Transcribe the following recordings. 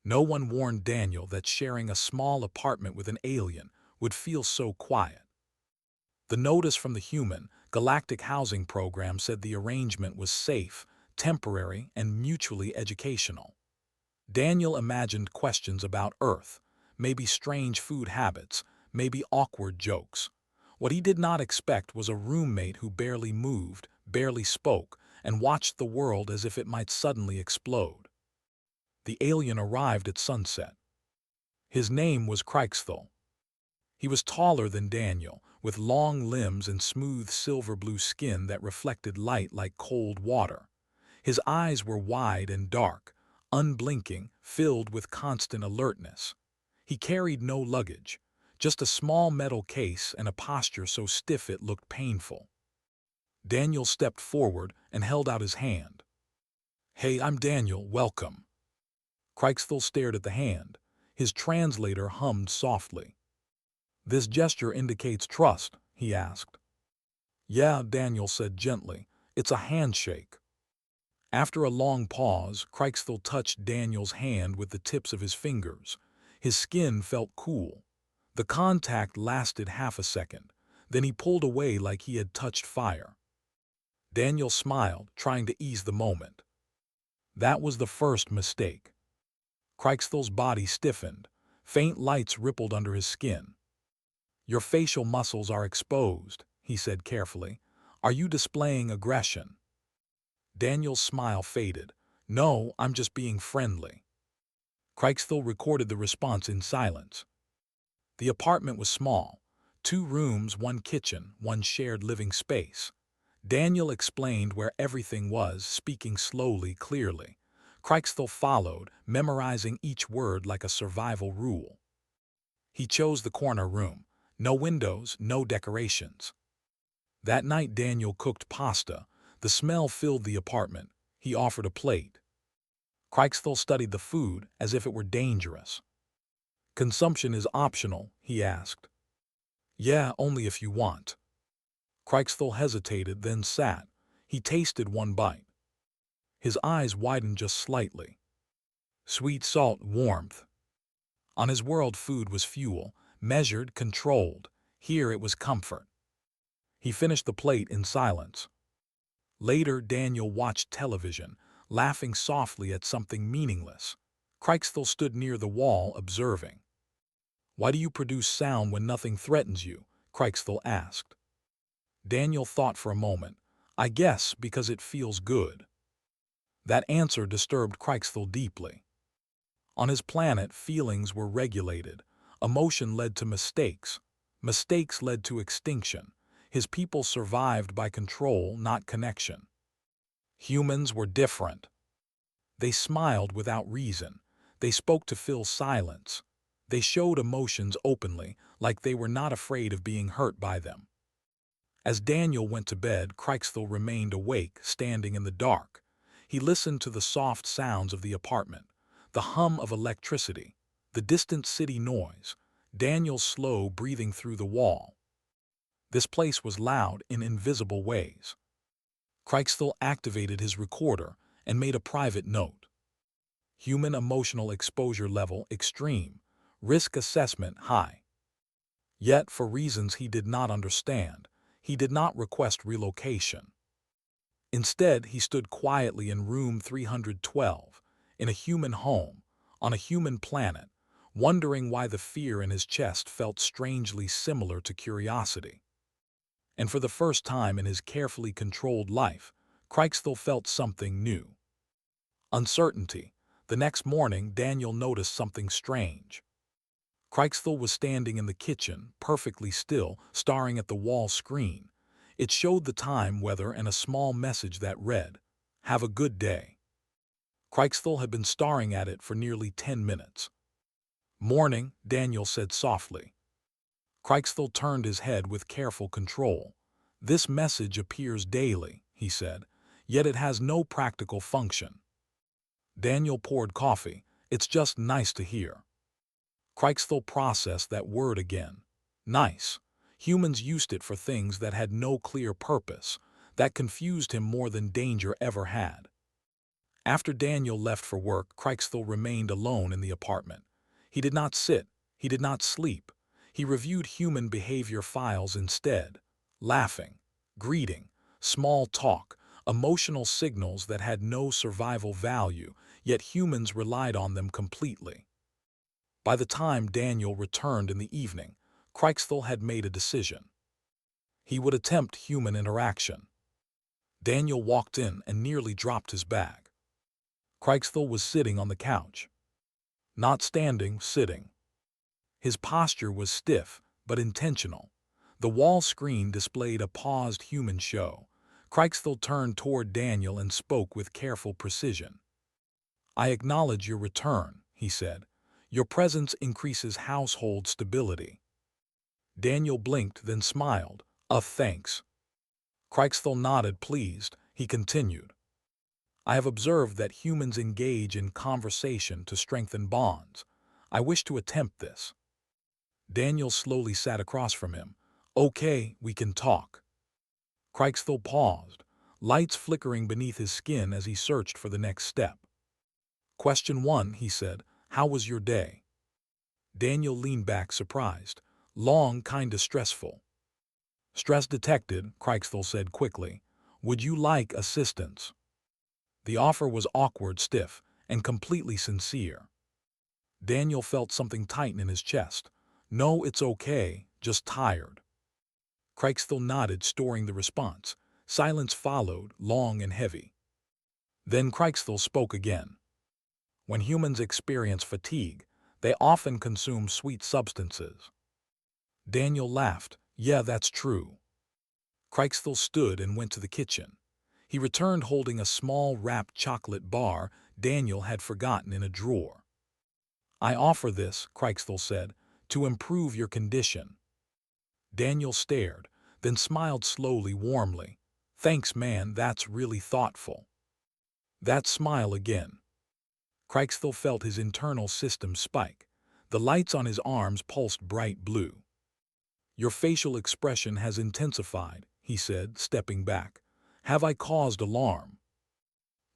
No one warned Daniel that sharing a small apartment with an alien would feel so quiet. The notice from the human, Galactic housing program said the arrangement was safe, temporary, and mutually educational. Daniel imagined questions about Earth, maybe strange food habits, maybe awkward jokes. What he did not expect was a roommate who barely moved, barely spoke, and watched the world as if it might suddenly explode. The alien arrived at sunset. His name was Krykthal. He was taller than Daniel, with long limbs and smooth silver-blue skin that reflected light like cold water. His eyes were wide and dark, unblinking, filled with constant alertness. He carried no luggage, just a small metal case and a posture so stiff it looked painful. Daniel stepped forward and held out his hand. "Hey, I'm Daniel, welcome." Krykthal stared at the hand. His translator hummed softly. "This gesture indicates trust," he asked. "Yeah," Daniel said gently. "It's a handshake." After a long pause, Krykthal touched Daniel's hand with the tips of his fingers. His skin felt cool. The contact lasted half a second. Then he pulled away like he had touched fire. Daniel smiled, trying to ease the moment. That was the first mistake. Kryksthal's body stiffened. Faint lights rippled under his skin. "Your facial muscles are exposed," he said carefully. "Are you displaying aggression?" Daniel's smile faded. "No, I'm just being friendly." Krykthal recorded the response in silence. The apartment was small. 2 rooms, 1 kitchen, 1 shared living space. Daniel explained where everything was, speaking slowly, clearly. Krykthal followed, memorizing each word like a survival rule. He chose the corner room. No windows, no decorations. That night Daniel cooked pasta. The smell filled the apartment. He offered a plate. Krykthal studied the food as if it were dangerous. "Consumption is optional," he asked. "Yeah, only if you want." Krykthal hesitated, then sat. He tasted 1 bite. His eyes widened just slightly. Sweet salt, warmth. On his world food was fuel, measured, controlled. Here it was comfort. He finished the plate in silence. Later, Daniel watched television, laughing softly at something meaningless. Krykthal stood near the wall, observing. "Why do you produce sound when nothing threatens you?" Krykthal asked. Daniel thought for a moment. "I guess because it feels good." That answer disturbed Krykthal deeply. On his planet, feelings were regulated. Emotion led to mistakes. Mistakes led to extinction. His people survived by control, not connection. Humans were different. They smiled without reason. They spoke to fill silence. They showed emotions openly, like they were not afraid of being hurt by them. As Daniel went to bed, Krykthal remained awake, standing in the dark. He listened to the soft sounds of the apartment, the hum of electricity, the distant city noise, Daniel's slow breathing through the wall. This place was loud in invisible ways. Krykthal activated his recorder and made a private note. Human emotional exposure level extreme, risk assessment high. Yet, for reasons he did not understand, he did not request relocation. Instead, he stood quietly in room 312, in a human home, on a human planet, wondering why the fear in his chest felt strangely similar to curiosity. And for the first time in his carefully controlled life, Krykthal felt something new. Uncertainty. The next morning, Daniel noticed something strange. Krykthal was standing in the kitchen, perfectly still, staring at the wall screen. It showed the time, weather, and a small message that read, "Have a good day." Krykthal had been staring at it for nearly 10 minutes. "Morning," Daniel said softly. Krykthal turned his head with careful control. "This message appears daily," he said, "yet it has no practical function." Daniel poured coffee. "It's just nice to hear." Krykthal processed that word again. Nice. Humans used it for things that had no clear purpose. That confused him more than danger ever had. After Daniel left for work, Creixthel remained alone in the apartment. He did not sit, he did not sleep. He reviewed human behavior files instead, laughing, greeting, small talk, emotional signals that had no survival value, yet humans relied on them completely. By the time Daniel returned in the evening, Creixthel had made a decision. He would attempt human interaction. Daniel walked in and nearly dropped his bag. Creixthel was sitting on the couch. Not standing, sitting. His posture was stiff, but intentional. The wall screen displayed a paused human show. Creixthel turned toward Daniel and spoke with careful precision. "I acknowledge your return," he said. "Your presence increases household stability." Daniel blinked, then smiled. Thanks." Creixthel nodded, pleased. He continued. "I have observed that humans engage in conversation to strengthen bonds. I wish to attempt this." Daniel slowly sat across from him. "Okay, we can talk." Creixthel paused, lights flickering beneath his skin as he searched for the next step. "Question 1, he said. "How was your day?" Daniel leaned back, surprised. "Long, kinda stressful." "Stress detected," Creixthel said quickly. "Would you like assistance?" The offer was awkward, stiff, and completely sincere. Daniel felt something tighten in his chest. "No, it's okay, just tired." Creixthel nodded, storing the response. Silence followed, long and heavy. Then Creixthel spoke again. "When humans experience fatigue, they often consume sweet substances." Daniel laughed. "Yeah, that's true." Creixthel stood and went to the kitchen. He returned holding a small wrapped chocolate bar Daniel had forgotten in a drawer. "I offer this," Creixthel said, "to improve your condition." Daniel stared, then smiled slowly, warmly. "Thanks, man, that's really thoughtful." That smile again. Creixthel felt his internal system spike. The lights on his arms pulsed bright blue. "Your facial expression has intensified," he said, stepping back. "Have I caused alarm?"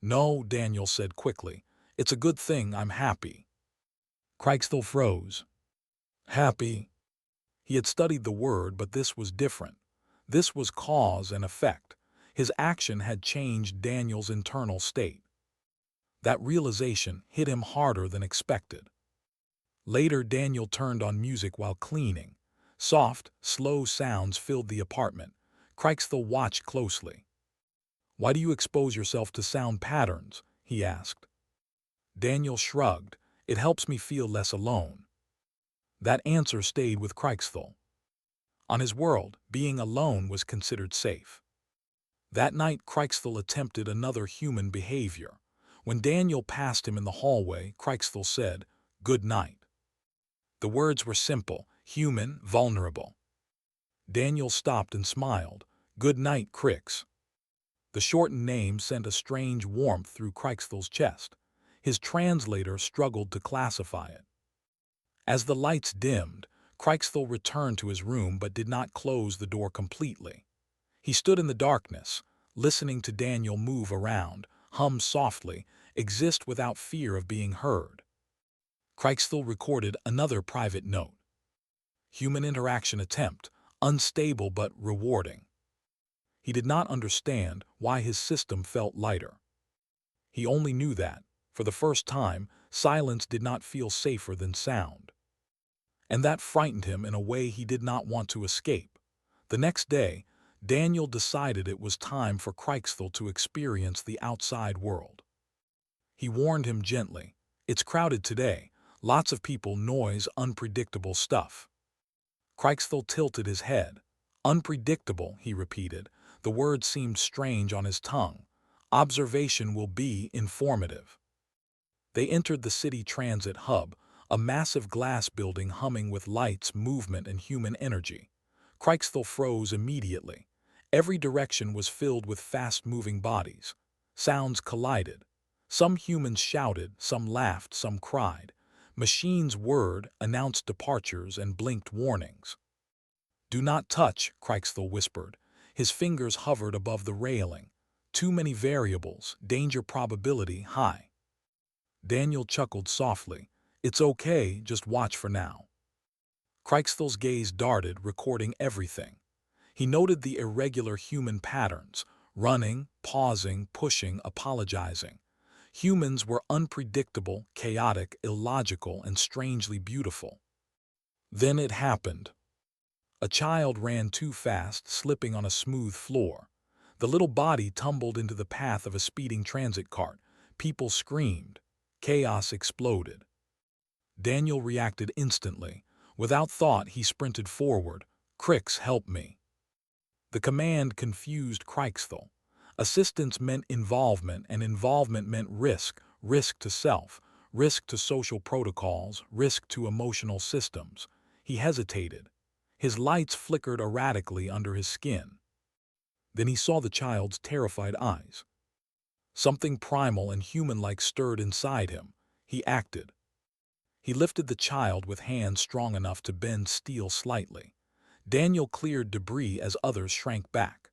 "No," Daniel said quickly. "It's a good thing I'm happy." Creixthel froze. Happy? He had studied the word, but this was different. This was cause and effect. His action had changed Daniel's internal state. That realization hit him harder than expected. Later, Daniel turned on music while cleaning. Soft, slow sounds filled the apartment. Creixthel watched closely. "Why do you expose yourself to sound patterns?" he asked. Daniel shrugged. "It helps me feel less alone." That answer stayed with Creixthel. On his world, being alone was considered safe. That night, Creixthel attempted another human behavior. When Daniel passed him in the hallway, Creixthel said, "Good night." The words were simple, human, vulnerable. Daniel stopped and smiled. "Good night, Crix." The shortened name sent a strange warmth through Creixthel's chest. His translator struggled to classify it. As the lights dimmed, Creixthel returned to his room but did not close the door completely. He stood in the darkness, listening to Daniel move around, hum softly, exist without fear of being heard. Creixthel recorded another private note. Human interaction attempt, unstable but rewarding. He did not understand why his system felt lighter. He only knew that, for the first time, silence did not feel safer than sound. And that frightened him in a way he did not want to escape. The next day, Daniel decided it was time for Creixthel to experience the outside world. He warned him gently, "It's crowded today, lots of people, noise, unpredictable stuff." Creixthel tilted his head. "Unpredictable," he repeated. The word seemed strange on his tongue. "Observation will be informative." They entered the city transit hub, a massive glass building humming with lights, movement, and human energy. Creixthel froze immediately. Every direction was filled with fast-moving bodies. Sounds collided. Some humans shouted, some laughed, some cried. Machines whirred, announced departures, and blinked warnings. "Do not touch," Creixthel whispered. His fingers hovered above the railing. Too many variables, danger probability high. Daniel chuckled softly. It's okay, just watch for now. Kryksthal's gaze darted, recording everything. He noted the irregular human patterns, running, pausing, pushing, apologizing. Humans were unpredictable, chaotic, illogical, and strangely beautiful. Then it happened. A child ran too fast, slipping on a smooth floor. The little body tumbled into the path of a speeding transit cart. People screamed. Chaos exploded. Daniel reacted instantly. Without thought, he sprinted forward. Kryx, help me. The command confused Krykthal. Assistance meant involvement, and involvement meant risk. Risk to self, risk to social protocols, risk to emotional systems. He hesitated. His lights flickered erratically under his skin. Then he saw the child's terrified eyes. Something primal and human-like stirred inside him. He acted. He lifted the child with hands strong enough to bend steel slightly. Daniel cleared debris as others shrank back.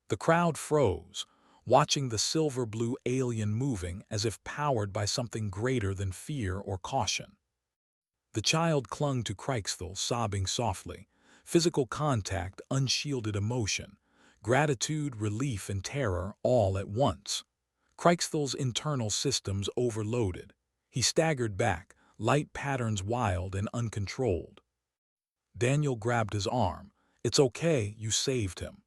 The crowd froze, watching the silver-blue alien moving as if powered by something greater than fear or caution. The child clung to Krykthal, sobbing softly. Physical contact, unshielded emotion, gratitude, relief, and terror all at once. Kryksthal's internal systems overloaded. He staggered back, light patterns wild and uncontrolled. Daniel grabbed his arm. It's okay, you saved him.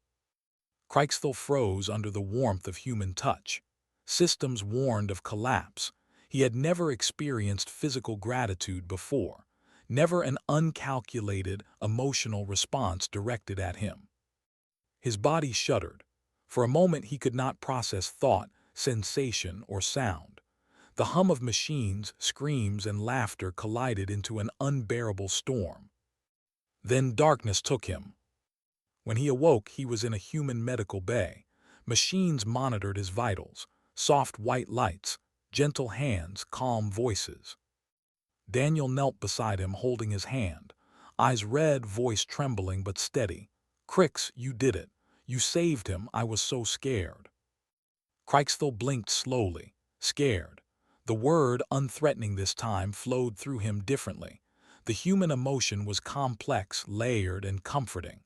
Krykthal froze under the warmth of human touch. Systems warned of collapse. He had never experienced physical gratitude before, never an uncalculated, emotional response directed at him. His body shuddered. For a moment he could not process thought, sensation, or sound. The hum of machines, screams, and laughter collided into an unbearable storm. Then darkness took him. When he awoke, he was in a human medical bay. Machines monitored his vitals, soft white lights, gentle hands, calm voices. Daniel knelt beside him, holding his hand, eyes red, voice trembling but steady. Kryx, you did it. You saved him. I was so scared. Krykthal blinked slowly, scared. The word, unthreatening this time, flowed through him differently. The human emotion was complex, layered, and comforting.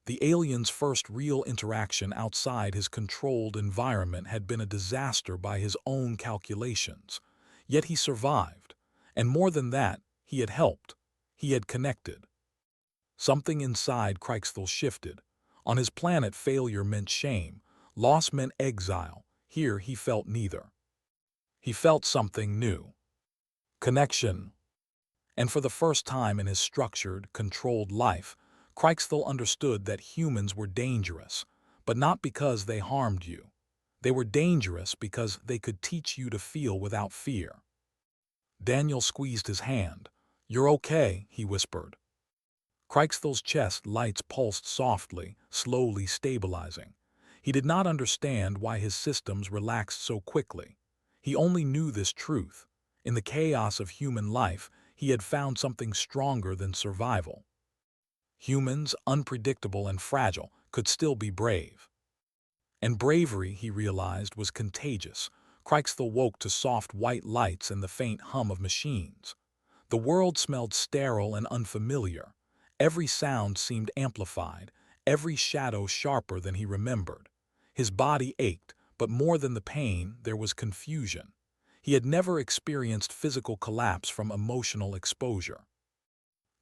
The alien's first real interaction outside his controlled environment had been a disaster by his own calculations. Yet he survived. And more than that, he had helped. He had connected. Something inside Krykthal shifted. On his planet, failure meant shame. Loss meant exile. Here he felt neither. He felt something new. Connection. And for the first time in his structured, controlled life, Krykthal understood that humans were dangerous, but not because they harmed you. They were dangerous because they could teach you to feel without fear. Daniel squeezed his hand. You're okay, he whispered. Kryksthal's chest lights pulsed softly, slowly stabilizing. He did not understand why his systems relaxed so quickly. He only knew this truth. In the chaos of human life, he had found something stronger than survival. Humans, unpredictable and fragile, could still be brave. And bravery, he realized, was contagious. Krykthal woke to soft white lights and the faint hum of machines. The world smelled sterile and unfamiliar. Every sound seemed amplified, every shadow sharper than he remembered. His body ached, but more than the pain, there was confusion. He had never experienced physical collapse from emotional exposure.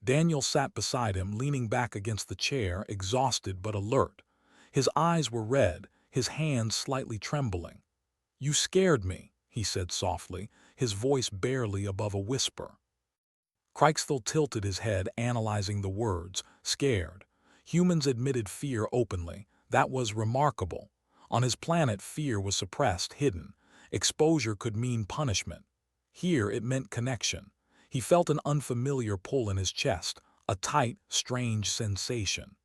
Daniel sat beside him, leaning back against the chair, exhausted but alert. His eyes were red, his hands slightly trembling. You scared me, he said softly, his voice barely above a whisper. Krykthal tilted his head, analyzing the words, scared. Humans admitted fear openly. That was remarkable. On his planet, fear was suppressed, hidden. Exposure could mean punishment. Here it meant connection. He felt an unfamiliar pull in his chest, a tight, strange sensation.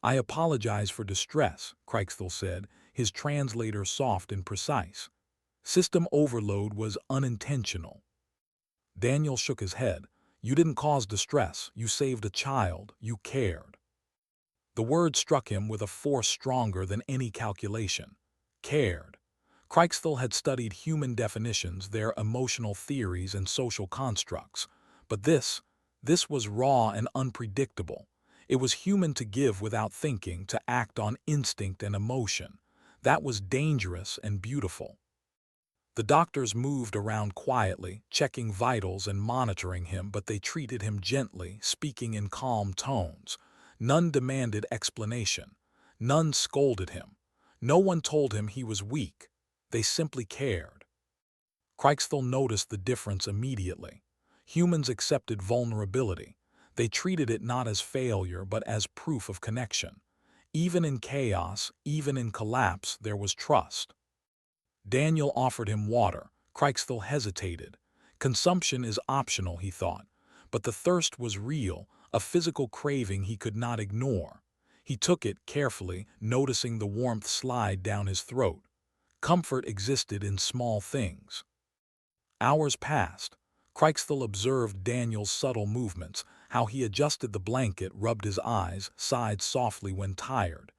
I apologize for distress, Krykthal said, his translator soft and precise. System overload was unintentional. Daniel shook his head. You didn't cause distress. You saved a child. You cared. The word struck him with a force stronger than any calculation. cared. Kreutzthal had studied human definitions, their emotional theories and social constructs. But this was raw and unpredictable. It was human to give without thinking, to act on instinct and emotion. That was dangerous and beautiful. The doctors moved around quietly, checking vitals and monitoring him, but they treated him gently, speaking in calm tones. None demanded explanation. None scolded him. No one told him he was weak. They simply cared. Kreutzthal noticed the difference immediately. Humans accepted vulnerability. They treated it not as failure but as proof of connection. Even in chaos, even in collapse, there was trust. Daniel offered him water. Kreutzthal hesitated. Consumption is optional, he thought. But the thirst was real, a physical craving he could not ignore. He took it carefully, noticing the warmth slide down his throat. Comfort existed in small things. Hours passed. Kreutzthal observed Daniel's subtle movements, how he adjusted the blanket, rubbed his eyes, sighed softly when tired.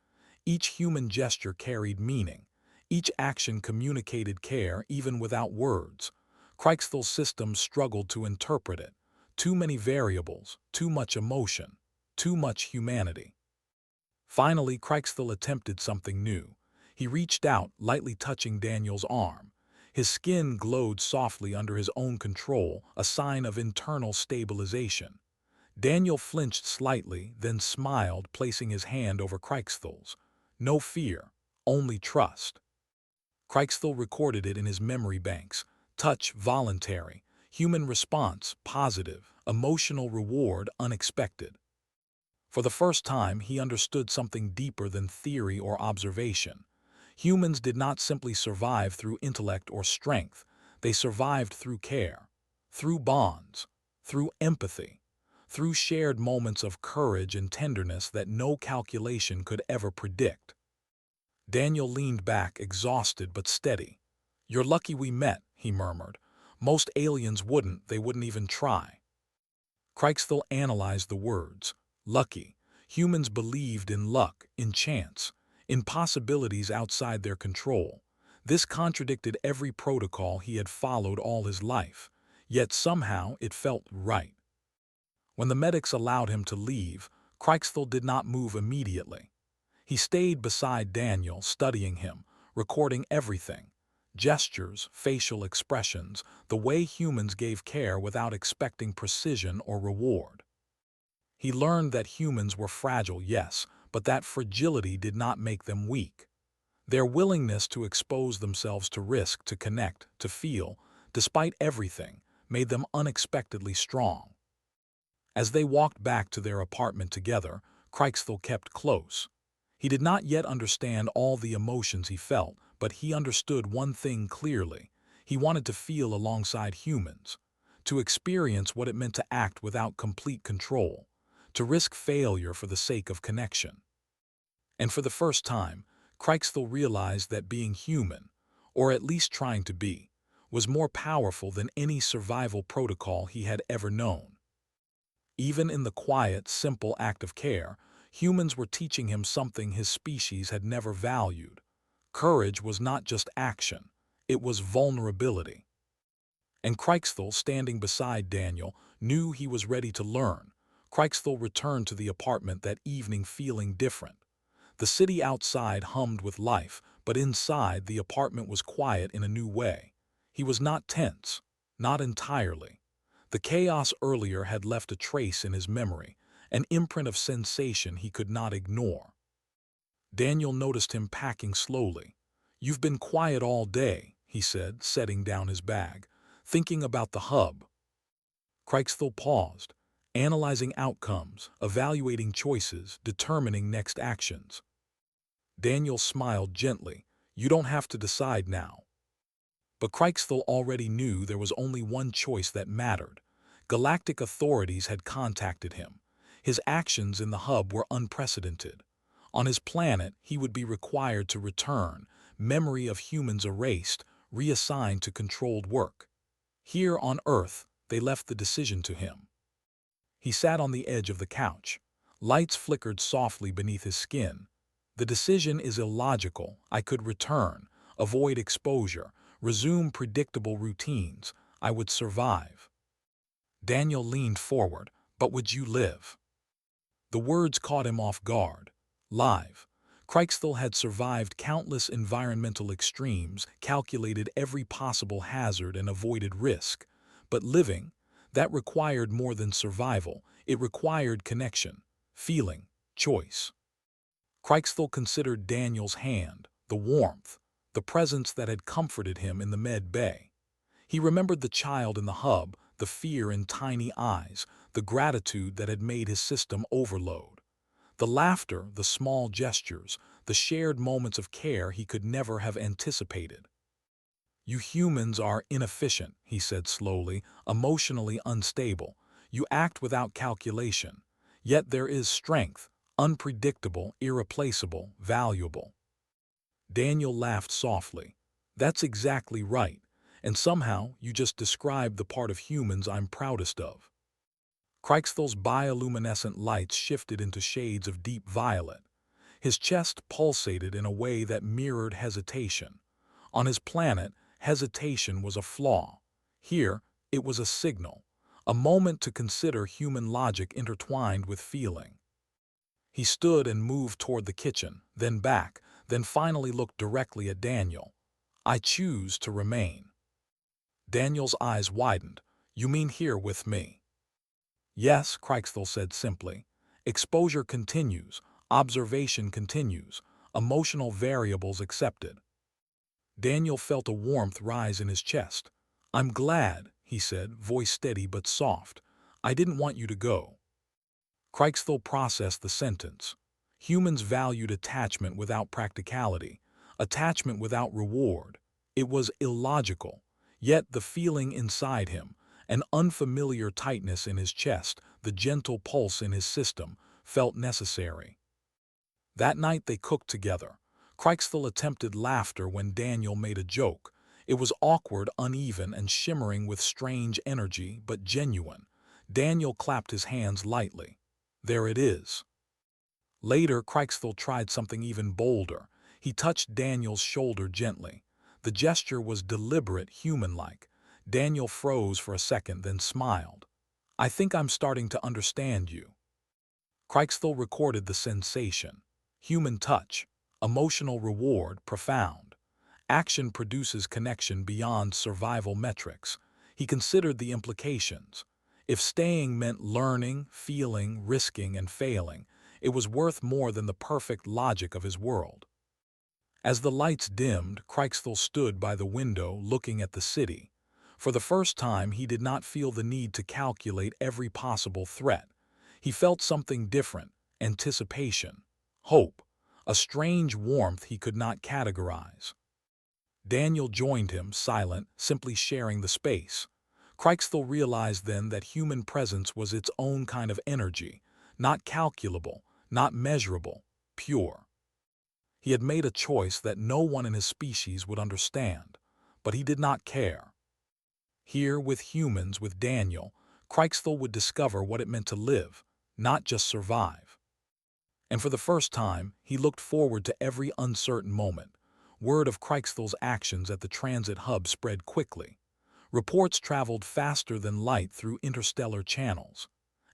Each human gesture carried meaning. Each action communicated care even without words. Kreutzthal's system struggled to interpret it. Too many variables, too much emotion, too much humanity. Finally, Kreutzthal attempted something new. He reached out, lightly touching Daniel's arm. His skin glowed softly under his own control, a sign of internal stabilization. Daniel flinched slightly, then smiled, placing his hand over Kreutzthal's. No fear, only trust. Kreutzthal recorded it in his memory banks. Touch, voluntary. Human response, positive. Emotional reward, unexpected. For the first time, he understood something deeper than theory or observation. Humans did not simply survive through intellect or strength. They survived through care, through bonds, through empathy, through shared moments of courage and tenderness that no calculation could ever predict. Daniel leaned back, exhausted but steady. "You're lucky we met," he murmured. "Most aliens wouldn't, they wouldn't even try." Kreutzthal analyzed the words. Lucky. Humans believed in luck, in chance, in possibilities outside their control. This contradicted every protocol he had followed all his life. Yet somehow it felt right. When the medics allowed him to leave, Kreutzthal did not move immediately. He stayed beside Daniel, studying him, recording everything. Gestures, facial expressions, the way humans gave care without expecting precision or reward. He learned that humans were fragile, yes, but that fragility did not make them weak. Their willingness to expose themselves to risk, to connect, to feel, despite everything, made them unexpectedly strong. As they walked back to their apartment together, Kreutzthal kept close. He did not yet understand all the emotions he felt, but he understood one thing clearly. He wanted to feel alongside humans, to experience what it meant to act without complete control, to risk failure for the sake of connection. And for the first time, Kreutzthal realized that being human, or at least trying to be, was more powerful than any survival protocol he had ever known. Even in the quiet, simple act of care, humans were teaching him something his species had never valued. Courage was not just action, it was vulnerability. And Kreutzthal, standing beside Daniel, knew he was ready to learn. Kreutzthal returned to the apartment that evening feeling different. The city outside hummed with life, but inside the apartment was quiet in a new way. He was not tense, not entirely. The chaos earlier had left a trace in his memory, an imprint of sensation he could not ignore. Daniel noticed him packing slowly. "You've been quiet all day," he said, setting down his bag, "thinking about the hub." Kreutzthal paused, analyzing outcomes, evaluating choices, determining next actions. Daniel smiled gently. "You don't have to decide now." But Kreutzthal already knew there was only one choice that mattered. Galactic authorities had contacted him. His actions in the hub were unprecedented. On his planet, he would be required to return, memory of humans erased, reassigned to controlled work. Here on Earth, they left the decision to him. He sat on the edge of the couch. Lights flickered softly beneath his skin. The decision is illogical. I could return, avoid exposure, resume predictable routines. I would survive. Daniel leaned forward. But would you live? The words caught him off guard. Live. Krykstall had survived countless environmental extremes, calculated every possible hazard and avoided risk. But living, that required more than survival. It required connection, feeling, choice. Krykstall considered Daniel's hand, the warmth, the presence that had comforted him in the med bay. He remembered the child in the hub, the fear in tiny eyes, the gratitude that had made his system overload. The laughter, the small gestures, the shared moments of care he could never have anticipated. You humans are inefficient, he said slowly, emotionally unstable. You act without calculation. Yet there is strength, unpredictable, irreplaceable, valuable. Daniel laughed softly. That's exactly right. And somehow you just described the part of humans I'm proudest of. Krykstall's bioluminescent lights shifted into shades of deep violet. His chest pulsated in a way that mirrored hesitation. On his planet, hesitation was a flaw. Here, it was a signal, a moment to consider human logic intertwined with feeling. He stood and moved toward the kitchen, then back, then finally looked directly at Daniel. I choose to remain. Daniel's eyes widened. You mean here with me? Yes, Krykstall said simply. Exposure continues, observation continues, emotional variables accepted. Daniel felt a warmth rise in his chest. I'm glad, he said, voice steady but soft. I didn't want you to go. Krykstall processed the sentence. Humans valued attachment without practicality, attachment without reward. It was illogical. Yet the feeling inside him, an unfamiliar tightness in his chest, the gentle pulse in his system, felt necessary. That night they cooked together. Krykstall attempted laughter when Daniel made a joke. It was awkward, uneven, and shimmering with strange energy, but genuine. Daniel clapped his hands lightly. There it is. Later, Krykstall tried something even bolder. He touched Daniel's shoulder gently. The gesture was deliberate, human-like. Daniel froze for a second, then smiled. I think I'm starting to understand you. Krykstall recorded the sensation. Human touch, emotional reward, profound. Action produces connection beyond survival metrics. He considered the implications. If staying meant learning, feeling, risking, and failing, it was worth more than the perfect logic of his world. As the lights dimmed, Krykstall stood by the window looking at the city. For the first time, he did not feel the need to calculate every possible threat. He felt something different, anticipation, hope, a strange warmth he could not categorize. Daniel joined him, silent, simply sharing the space. Krykstall realized then that human presence was its own kind of energy, not calculable, not measurable, pure. He had made a choice that no one in his species would understand, but he did not care. Here, with humans, with Daniel, Krykstall would discover what it meant to live, not just survive. And for the first time, he looked forward to every uncertain moment. Word of Krykstall's actions at the transit hub spread quickly. Reports traveled faster than light through interstellar channels.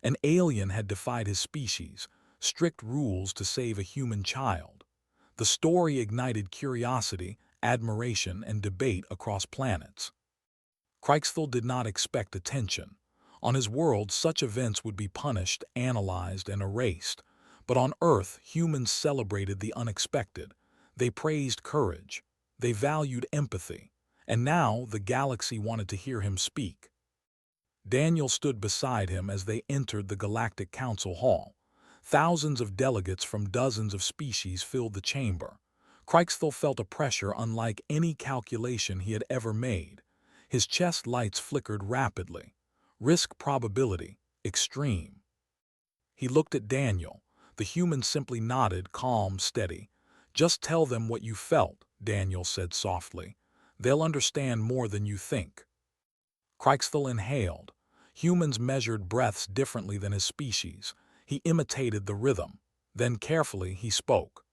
An alien had defied his species, strict rules to save a human child. The story ignited curiosity, admiration, and debate across planets. Krykstall did not expect attention. On his world, such events would be punished, analyzed, and erased. But on Earth, humans celebrated the unexpected. They praised courage. They valued empathy. And now the galaxy wanted to hear him speak. Daniel stood beside him as they entered the Galactic Council Hall. Thousands of delegates from dozens of species filled the chamber. Krykstall felt a pressure unlike any calculation he had ever made. His chest lights flickered rapidly. Risk probability, extreme. He looked at Daniel. The human simply nodded, calm, steady. Just tell them what you felt, Daniel said softly. They'll understand more than you think. Krykstall inhaled. Humans measured breaths differently than his species. He imitated the rhythm. Then carefully he spoke.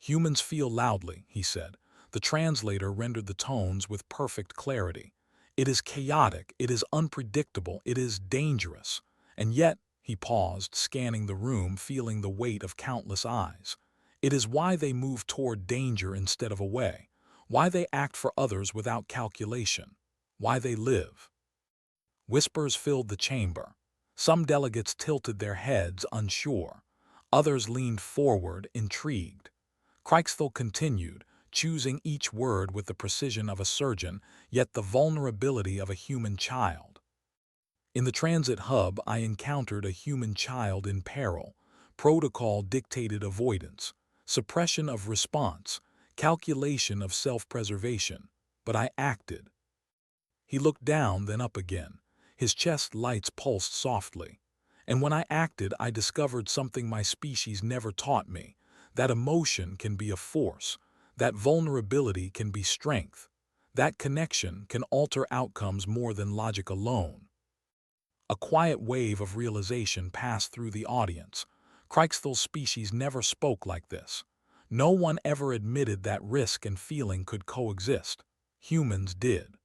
Humans feel loudly, he said. The translator rendered the tones with perfect clarity. It is chaotic, it is unpredictable, it is dangerous. And yet, he paused, scanning the room, feeling the weight of countless eyes. It is why they move toward danger instead of away, why they act for others without calculation, why they live. Whispers filled the chamber. Some delegates tilted their heads, unsure. Others leaned forward, intrigued. Krykthal continued, choosing each word with the precision of a surgeon, yet the vulnerability of a human child. In the transit hub, I encountered a human child in peril. Protocol dictated avoidance, suppression of response, calculation of self-preservation. But I acted. He looked down, then up again. His chest lights pulsed softly. And when I acted, I discovered something my species never taught me, that emotion can be a force, that vulnerability can be strength, that connection can alter outcomes more than logic alone. A quiet wave of realization passed through the audience. Kryksthal's species never spoke like this. No one ever admitted that risk and feeling could coexist. Humans did.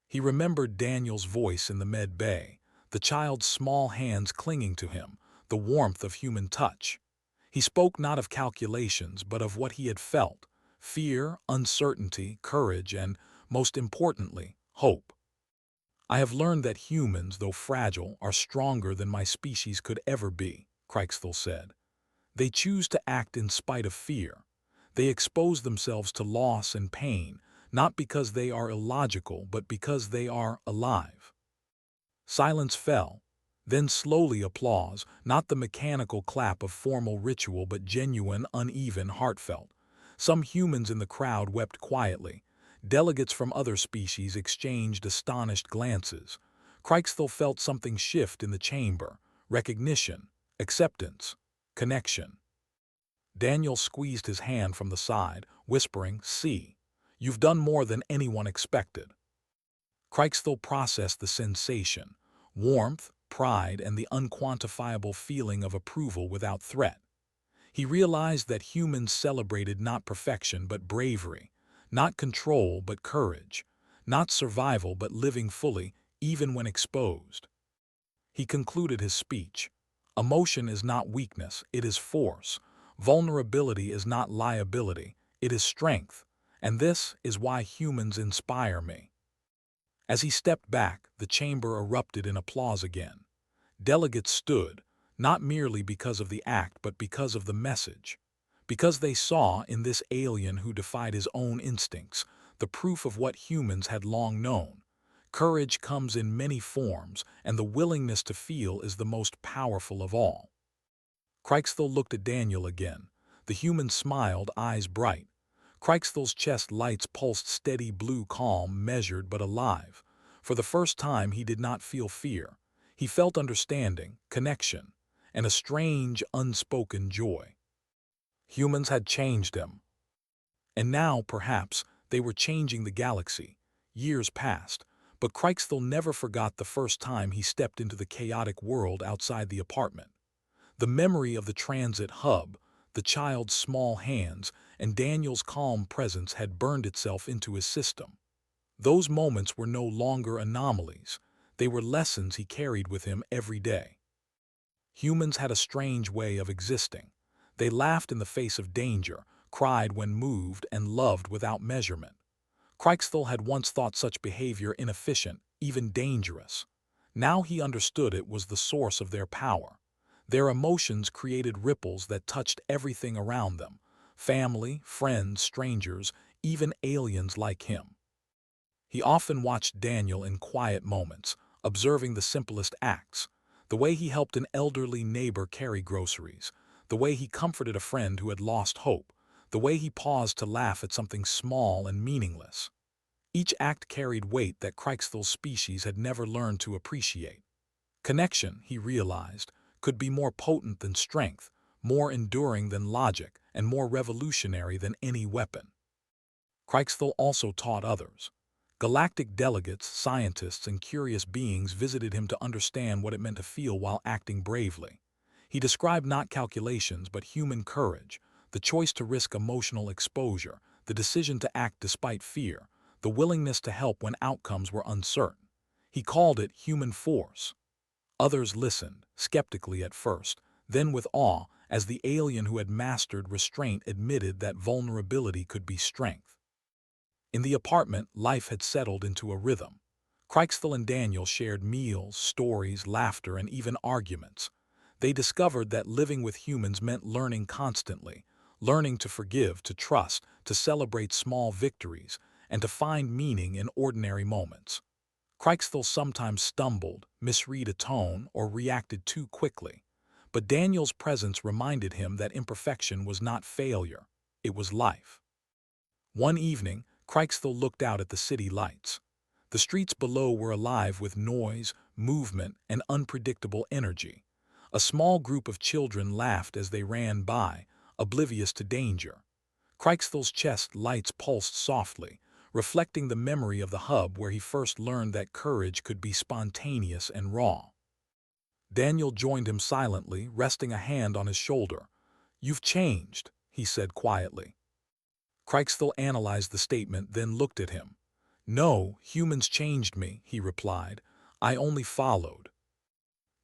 He remembered Daniel's voice in the med bay, the child's small hands clinging to him, the warmth of human touch. He spoke not of calculations, but of what he had felt: fear, uncertainty, courage, and, most importantly, hope. I have learned that humans, though fragile, are stronger than my species could ever be, Krykthal said. They choose to act in spite of fear. They expose themselves to loss and pain, not because they are illogical, but because they are alive. Silence fell. Then slowly applause, not the mechanical clap of formal ritual, but genuine, uneven, heartfelt. Some humans in the crowd wept quietly. Delegates from other species exchanged astonished glances. Krykthal felt something shift in the chamber: recognition, acceptance, connection. Daniel squeezed his hand from the side, whispering, "See, you've done more than anyone expected." Krykthal processed the sensation: warmth, pride, and the unquantifiable feeling of approval without threat. He realized that humans celebrated not perfection but bravery, not control but courage, not survival but living fully, even when exposed. He concluded his speech. Emotion is not weakness, it is force. Vulnerability is not liability, it is strength. And this is why humans inspire me. As he stepped back, the chamber erupted in applause again. Delegates stood, not merely because of the act, but because of the message. Because they saw in this alien who defied his own instincts the proof of what humans had long known. Courage comes in many forms, and the willingness to feel is the most powerful of all. Krykthal looked at Daniel again. The human smiled, eyes bright. Kryksthal's chest lights pulsed steady blue, calm, measured but alive. For the first time he did not feel fear. He felt understanding, connection, and a strange, unspoken joy. Humans had changed him. And now, perhaps, they were changing the galaxy. Years passed, but Krykthal never forgot the first time he stepped into the chaotic world outside the apartment. The memory of the transit hub, the child's small hands, and Daniel's calm presence had burned itself into his system. Those moments were no longer anomalies. They were lessons he carried with him every day. Humans had a strange way of existing. They laughed in the face of danger, cried when moved, and loved without measurement. Krykthal had once thought such behavior inefficient, even dangerous. Now he understood it was the source of their power. Their emotions created ripples that touched everything around them: family, friends, strangers, even aliens like him. He often watched Daniel in quiet moments, observing the simplest acts: the way he helped an elderly neighbor carry groceries, the way he comforted a friend who had lost hope, the way he paused to laugh at something small and meaningless. Each act carried weight that Kryksthal's species had never learned to appreciate. Connection, he realized, could be more potent than strength, more enduring than logic, and more revolutionary than any weapon. Krykthal also taught others. Galactic delegates, scientists, and curious beings visited him to understand what it meant to feel while acting bravely. He described not calculations but human courage, the choice to risk emotional exposure, the decision to act despite fear, the willingness to help when outcomes were uncertain. He called it human force. Others listened, skeptically at first, then with awe, as the alien who had mastered restraint admitted that vulnerability could be strength. In the apartment, life had settled into a rhythm. Crykesthal and Daniel shared meals, stories, laughter, and even arguments. They discovered that living with humans meant learning constantly, learning to forgive, to trust, to celebrate small victories, and to find meaning in ordinary moments. Crykesthal sometimes stumbled, misread a tone, or reacted too quickly. But Daniel's presence reminded him that imperfection was not failure, it was life. One evening, Crykesthal looked out at the city lights. The streets below were alive with noise, movement, and unpredictable energy. A small group of children laughed as they ran by, oblivious to danger. Crykesthal's chest lights pulsed softly, reflecting the memory of the hub where he first learned that courage could be spontaneous and raw. Daniel joined him silently, resting a hand on his shoulder. "You've changed," he said quietly. Crykesthal analyzed the statement, then looked at him. "No, humans changed me," he replied. "I only followed."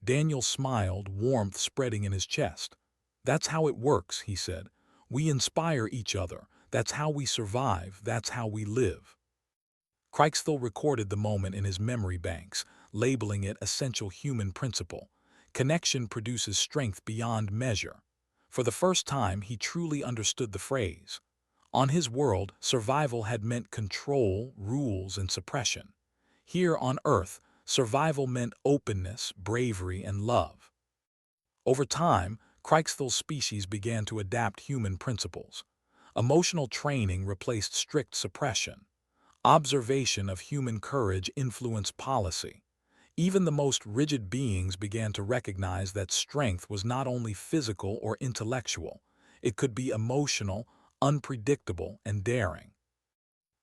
Daniel smiled, warmth spreading in his chest. "That's how it works," he said. "We inspire each other. That's how we survive. That's how we live." Crykesthal recorded the moment in his memory banks, labeling it essential human principle. Connection produces strength beyond measure. For the first time, he truly understood the phrase. On his world, survival had meant control, rules, and suppression. Here on Earth, survival meant openness, bravery, and love. Over time, Crykesthal's species began to adapt human principles. Emotional training replaced strict suppression. Observation of human courage influenced policy. Even the most rigid beings began to recognize that strength was not only physical or intellectual, it could be emotional, unpredictable, and daring.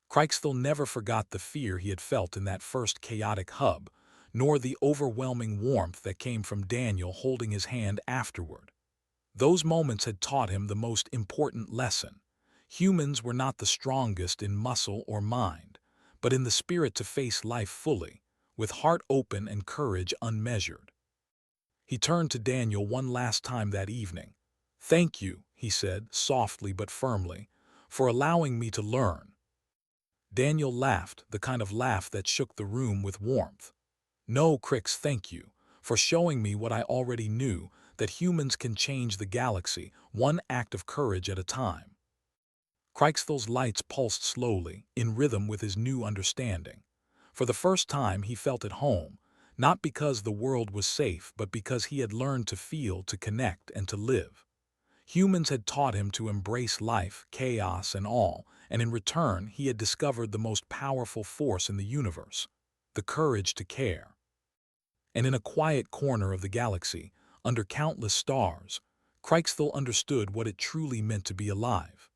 Crykesthal never forgot the fear he had felt in that first chaotic hub, nor the overwhelming warmth that came from Daniel holding his hand afterward. Those moments had taught him the most important lesson. Humans were not the strongest in muscle or mind, but in the spirit to face life fully, with heart open and courage unmeasured. He turned to Daniel one last time that evening. "Thank you," he said, softly but firmly, "for allowing me to learn." Daniel laughed, the kind of laugh that shook the room with warmth. "No, Crix, thank you, for showing me what I already knew, that humans can change the galaxy, one act of courage at a time." Crykesthal's lights pulsed slowly, in rhythm with his new understanding. For the first time he felt at home, not because the world was safe, but because he had learned to feel, to connect, and to live. Humans had taught him to embrace life, chaos, and all, and in return he had discovered the most powerful force in the universe, the courage to care. And in a quiet corner of the galaxy, under countless stars, Crykesthal understood what it truly meant to be alive.